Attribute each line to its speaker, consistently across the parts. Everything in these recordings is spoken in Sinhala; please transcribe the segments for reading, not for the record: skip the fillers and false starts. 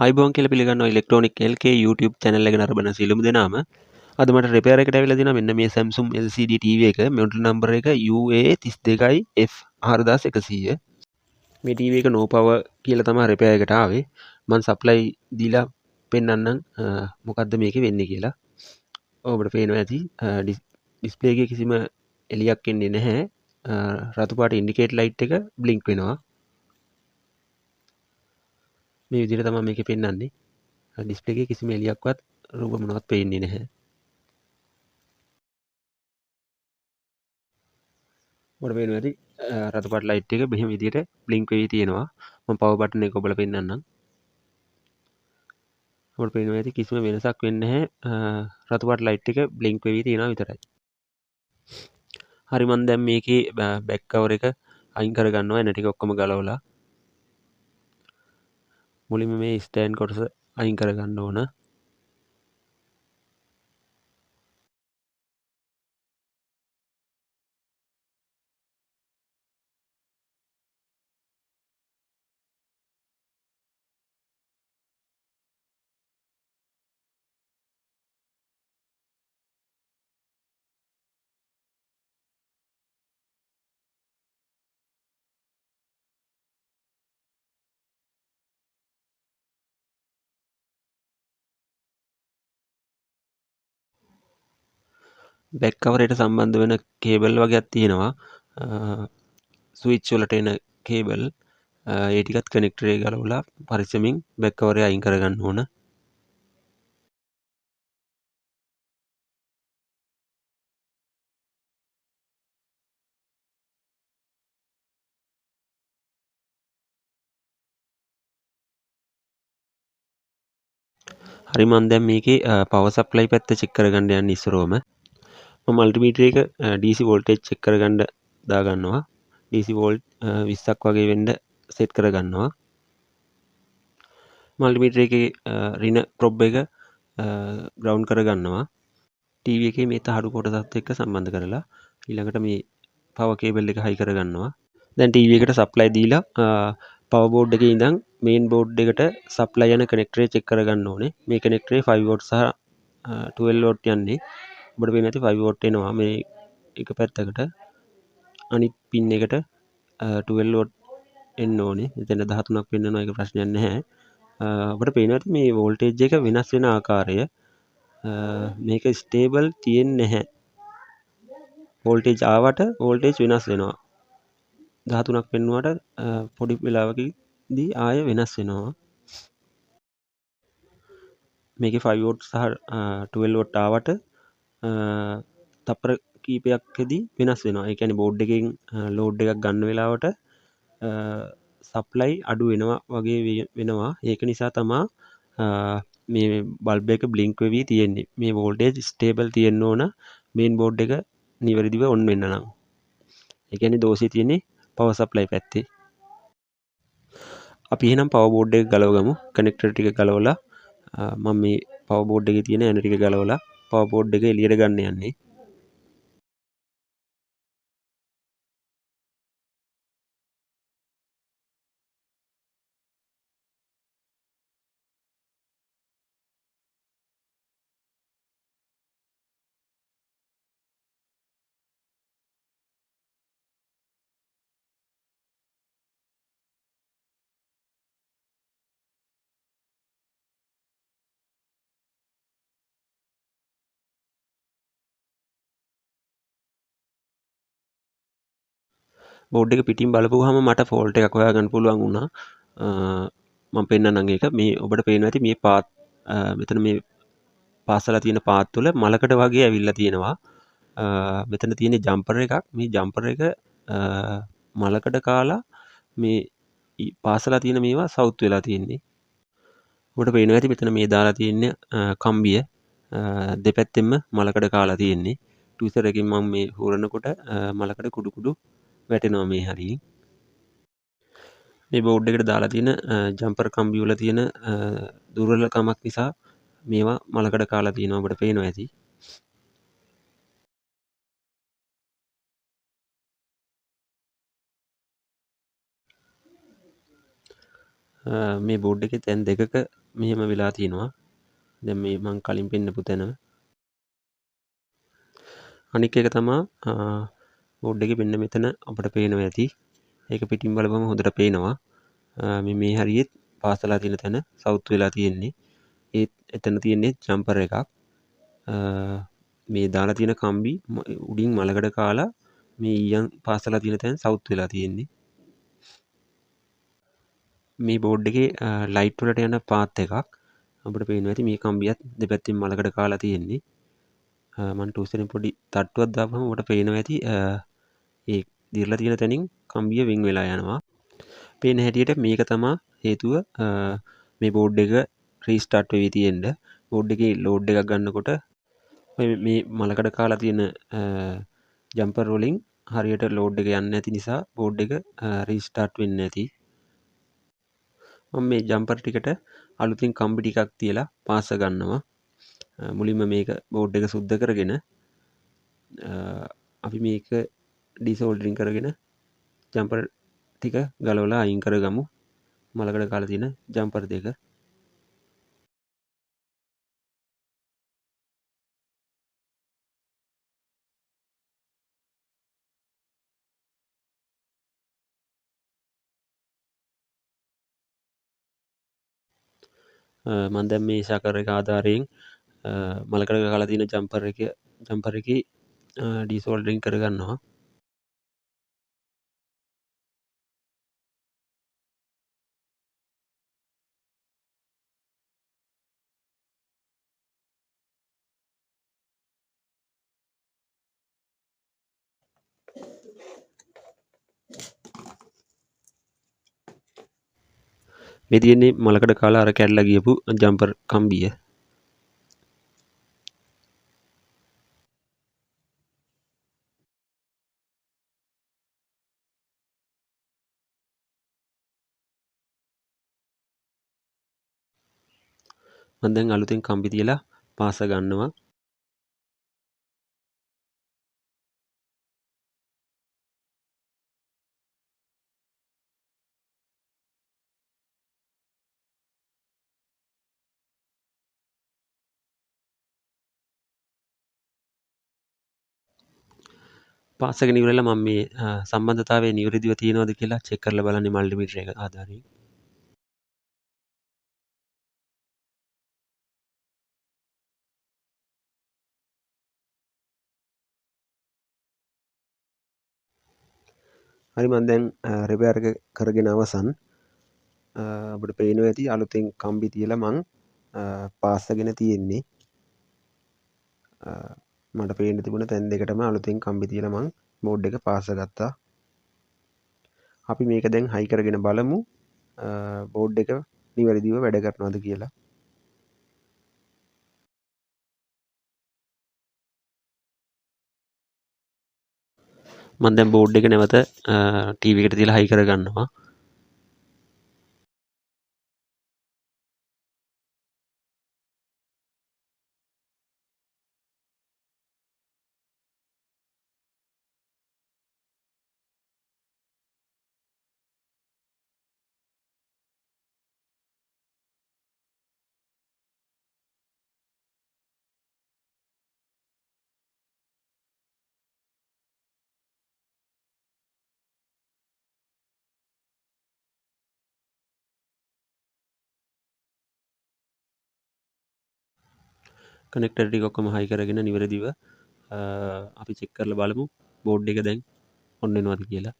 Speaker 1: අයිබෝන් කියලා පිළිගන්නවා ඉලෙක්ට්‍රොනික LK YouTube channel එක නරඹන සියලුම දෙනාම. අද මට රිපෙයාර් එකට ඇවිල්ලා දිනවා මෙන්න මේ Samsung LCD TV එක. model number එක UA32F4100. මේ TV එක no power කියලා තමයි රිපෙයාර් එකට ආවේ. මම supply දීලා පෙන්නන්නම් මොකද්ද මේකේ වෙන්නේ කියලා. ඔබට පේනවා ඇති display එකේ කිසිම එළියක් එන්නේ නැහැ. රතු පාට indicate light එක blink වෙනවා. මේ විදිහට තමයි මේකේ පෙන්නන්නේ. ඩිස්ප්ලේ එකේ කිසිම එළියක්වත් රූප මොනවත් පේන්නේ නැහැ. ඔබට පේනවා ඇති රතු පාට ලයිට් එක මෙහෙම විදිහට බ්ලින්ක් වෙවි තියෙනවා. මම පවර් බටන් එක ඔබලා පෙන්නන්නම්. ඔබට පේනවා ඇති කිසිම වෙනසක් වෙන්නේ නැහැ. රතු පාට ලයිට් එක බ්ලින්ක් වෙවි තියෙනවා විතරයි. හරි මම දැන් මේකේ බෑක් කවර් එක අයින් කරගන්නවා. එන ටික ඔක්කොම ගලවලා. මුලින්ම මේ ස්ටෑන්ඩ් කොටස අයින් කරගන්න ඕන. බැක් කවරේට සම්බන්ධ වෙන කේබල් වගේක් තියෙනවා. ස්විච් වලට එන කේබල් ඒ ටිකත් කනෙක්ටර් එක ගලවලා පරිස්සමින් බැක් කවරේ අයින් කරගන්න ඕන. හරි මම දැන් මේකේ පවර් සප්ලයි පැත්ත චෙක් කරගන්න යන්නේ ඉස්සරෝම. මම මල්ටිමීටර් එක DC වෝල්ටේජ් චෙක් කරගන්න දාගන්නවා. DC වෝල්ට් 20ක් වගේ වෙන්න සෙට් කරගන්නවා. මල්ටිමීටර් එකේ රින ප්‍රොබ් එක ග්‍රවුන්ඩ් කරගන්නවා. TV එකේ මේ තහඩු කොටසත් එක්ක සම්බන්ධ කරලා ඊළඟට මේ පවර් කේබල් එක හයි කරගන්නවා. දැන් TV එකට සප්ලයි දීලා පවර් බෝඩ් එකේ ඉඳන් මේන් බෝඩ් එකට සප්ලයි යන කනෙක්ටරේ චෙක් කරගන්න ඕනේ. මේ කනෙක්ටරේ 5 වෝල්ට් සහ 12 වෝල්ට් යන්නේ. ඔබට පේන්නේ නැති 5 වෝල්ට් එනවා මේ එක පැත්තකට. අනිත් පින් එකට 12 වෝල්ට් එන්න ඕනේ. එතන 13ක් වෙන්නනවා ඒක ප්‍රශ්නයක් නැහැ. ඔබට පේනවා ඇති මේ වෝල්ටේජ් එක වෙනස් වෙන ආකාරය. මේක ස්ටේබල් තියෙන්නේ නැහැ. වෝල්ටේජ් ආවට වෝල්ටේජ් වෙනස් වෙනවා. 13ක් පෙන්නුවට පොඩි වෙලාවකදී ආය වෙනස් වෙනවා. මේකේ 5 වෝල්ට් සහ 12 වෝල්ට් ආවට තප්පර කීපයක්දී වෙනස් වෙනවා. ඒ කියන්නේ බෝඩ් එකෙන් ලෝඩ් එකක් ගන්න වෙලාවට සප්ලයි අඩු වෙනවා වගේ වෙනවා. ඒක නිසා තමයි මේ බල්බ් එක බ්ලින්ක් වෙවි තියෙන්නේ. මේ වෝල්ටේජ් ස්ටේබල් තියෙන්න ඕන මේන් බෝඩ් එක නිවැරදිව ඔන් වෙන්න නම්. ඒ කියන්නේ දෝෂය තියෙන්නේ පවර් සප්ලයි පැත්තේ. අපි එහෙනම් පවර් බෝඩ් එක ගලවගමු. කනෙක්ටර් ටික ගලවලා මම මේ පවර් බෝඩ් එකේ තියෙන ඇන ටික ගලවලා පවර් බෝඩ් එක එළියට ගන්න යන්නේ. බෝඩ් එක පිටින් බලපුවාම මට ෆෝල්ට් එකක් හොයාගන්න පුළුවන් වුණා. මම පෙන්නන්නම් ඒක. මේ ඔබට පේනවා ඇති මේ පාත් මෙතන මේ පාසලා තියෙන පාත් තුල මලකඩ වගේ ඇවිල්ලා තියෙනවා. මෙතන තියෙන ජම්පර් එකක්. මේ ජම්පර් එක මලකඩ කාලා මේ පාසලා තියෙන මේවා සවුත් වෙලා තියෙන්නේ. ඔබට පේනවා ඇති මෙතන මේ දාලා තියෙන කම්බිය දෙපැත්තෙම මලකඩ කාලා තියෙන්නේ. ට්විසර් එකකින් මම මේ හොරනකොට මලකඩ කුඩු කුඩු වැටෙනවා මේ හරියෙන්. මේ බෝඩ් එකට දාලා තියෙන ජම්පර් කම්බි වල තියෙන දුර්වලකමක් නිසා මේවා මලකඩ කාලා තියෙනවා ඔබට පේනවා ඇති. මේ බෝඩ් එකේ තැන් දෙකක මෙහෙම වෙලා තියෙනවා. දැන් මේ මං කලින් පෙන්නපු තැන. අනික් එක තමා බෝඩ් එකේ මෙන්න මෙතන අපිට පේනවා ඇති. ඒක පිටින් බලපුවම හොඳට පේනවා. මේ හරියෙත් පාසලා තියෙන තැන සවුත් වෙලා තියෙන්නේ. ඒත් එතන තියෙන්නේ ජම්පර් එකක්. මේ දාලා තියෙන කම්බි උඩින් මලකඩ කාලා මේ ඊයන් පාසලා තියෙන තැන සවුත් වෙලා තියෙන්නේ. මේ බෝඩ් එකේ ලයිට් වලට යන පාත් එකක් අපිට පේනවා ඇති. මේ කම්බියත් දෙපැත්තෙන් මලකඩ කාලා තියෙන්නේ. මම ටූල්ස් එකෙන් පොඩි තට්ටුවක් දාපුවම ඔබට පේනවා ඇති ඒ දිර්ලා තියෙන තැනින් කම්බිය වින් වෙලා යනවා. පේන හැටියට මේක තමා හේතුව මේ බෝඩ් එක රීස්ටාර්ට් වෙවි තියෙන්න. බෝඩ් එකේ ලෝඩ් එකක් ගන්නකොට මේ මලකඩ කාලා තියෙන ජම්පර් වලින් හරියට ලෝඩ් එක යන්නේ නැති නිසා බෝඩ් එක රීස්ටාර්ට් වෙන්නේ නැති. මම මේ ජම්පර් ටිකට අලුතින් කම්බි ටිකක් තියලා පාස ගන්නවා. මුලින්ම මේක බෝඩ් එක සුද්ධ කරගෙන අපි මේක ඩිසෝල්ඩරින් කරගෙන ජම්පර් ටික ගලවලා අයින් කරගමු. මලකඩ කාලා තියෙන ජම්පර් දෙක. මම දැන් මේ ශකර් එක ආධාරයෙන් මලකඩ කාලා තියෙන ජම්පර් එකේ ඩිසෝල්ඩරින් කරගන්නවා. මේ තියෙන්නේ මලකඩ කාලා අර කැඩලා ගියපු ජම්පර් කම්බිය. මම දැන් අලුතෙන් කම්බි තියලා පාස ගන්නවා. පාසගෙන ඉවරලා මම මේ සම්බන්ධතාවය නිවැරදිව තියෙනවද කියලා චෙක් කරලා බලන්නේ මල්ටිමීටර එක ආධාරයෙන්. හරි මම දැන් රිපෙයාර් එක කරගෙන අවසන්. අපිට පේනවා ඇති අලුතෙන් කම්බි තියලා මං පාස්සගෙන තියෙන්නේ. මට පේන්න තිබුණ තැන් දෙකටම අලුතෙන් කම්බි තියලා මං බෝඩ් එක පාස ගත්තා. අපි මේක දැන් හයි කරගෙන බලමු බෝඩ් එක නිවැරදිව වැඩ කරනවද කියලා. මම දැන් බෝඩ් එක නැවත ටීවී එකට තියලා හයි කරගන්නවා. කනෙක්ටර් ටික ඔක්කොම හයි කරගෙන නිවැරදිව අපි චෙක් කරලා බලමු බෝඩ් එක දැන් ඔන් වෙනවද කියලා.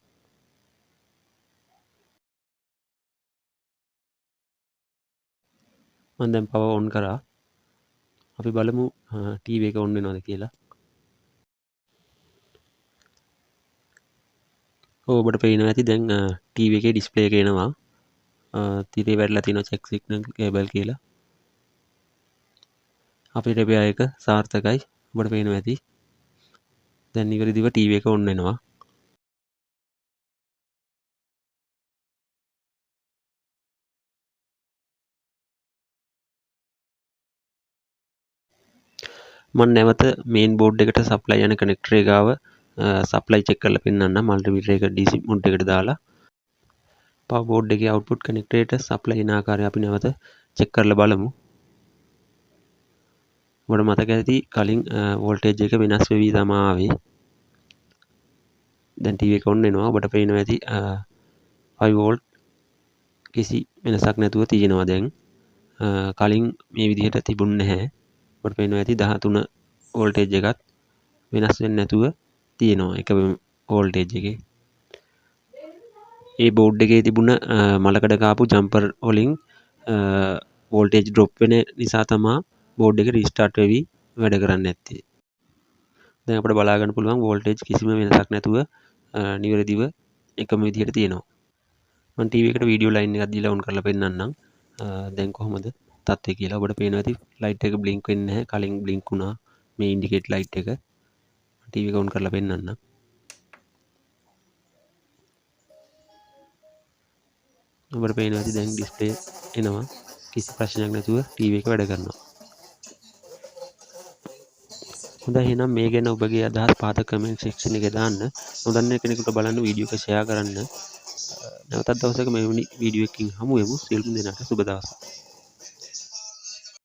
Speaker 1: මම දැන් පවර් ඔන් කරා. අපි බලමු ටීවී එක ඔන් වෙනවද කියලා. ඔබට පේනවා ඇති දැන් ටීවී එකේ ඩිස්ප්ලේ එක එනවා. තිරේ වැටලා තියෙනවා චෙක් සිග්නල් කේබල් කියලා. අපේ රිපෙයාර් එක සාර්ථකයි. ඔබට පේනවා ඇති. දැන් නිවැරදිව ටීවී එක ඔන් වෙනවා. මම නැවත මේන් බෝඩ් එකට සප්ලයි යන කනෙක්ටර් එක ගාව සප්ලයි චෙක් කරලා පෙන්නන්න මල්ටිමීටර එක DC මොඩ් එකට දාලා. පවර් බෝඩ් එකේ output connector supply එන ආකාරය අපි නැවත චෙක් කරලා බලමු. ඔබට මතක ඇති කලින් වෝල්ටේජ් එක වෙනස් වෙවි තමයි ආවේ. දැන් TV එක ඔන් වෙනවා. ඔබට පේනවා ඇති 5 වෝල්ට් කිසි වෙනසක් නැතුව තියෙනවා දැන්. කලින් මේ විදිහට තිබුණ නැහැ. ඔබට පේනවා ඇති 13 වෝල්ටේජ් එකත් වෙනස් වෙන්නේ නැතුව තියෙනවා එක වෝල්ටේජ් එකේ. ඒ බෝඩ් එකේ තිබුණ මලකඩ කාපු ජම්පර් වලින් වෝල්ටේජ් ඩ්‍රොප් වෙන නිසා තමයි බෝඩ් එක රීස්ටාර්ට් වෙවි වැඩ කරන්නේ නැත්තේ. දැන් අපිට බලා ගන්න පුළුවන් වෝල්ටේජ් කිසිම වෙනසක් නැතුව නිවැරදිව එකම විදිහට තියෙනවා. මම TV එකට වීඩියෝ ලයින් එකක් දීලා ඔන් කරලා පෙන්නන්නම්. දැන් කොහොමද තත්ත්වය කියලා. ඔබට පේනවා ඇති ලයිට් එක බ්ලින්ක් වෙන්නේ නැහැ. කලින් බ්ලින්ක් වුණා මේ ඉන්ඩිකේට් ලයිට් එක. TV එක ඔන් කරලා පෙන්නන්නම්. ඔබට පේනවා ඇති දැන් ඩිස්ප්ලේ එනවා. කිසි ප්‍රශ්නයක් නැතුව TV එක වැඩ කරනවා. හොඳයි එහෙනම් මේ ගැන ඔබගේ අදහස් පහත කමෙන්ට් සෙක්ෂන් එකේ දාන්න. නොදන්න කෙනෙකුට බලන්න වීඩියෝ එක ෂෙයා කරන්න. නැවතත් දවසක මෙවැනි වීඩියෝ එකකින් හමු වෙමු. සියලුම දෙනාට සුබ දවසක්.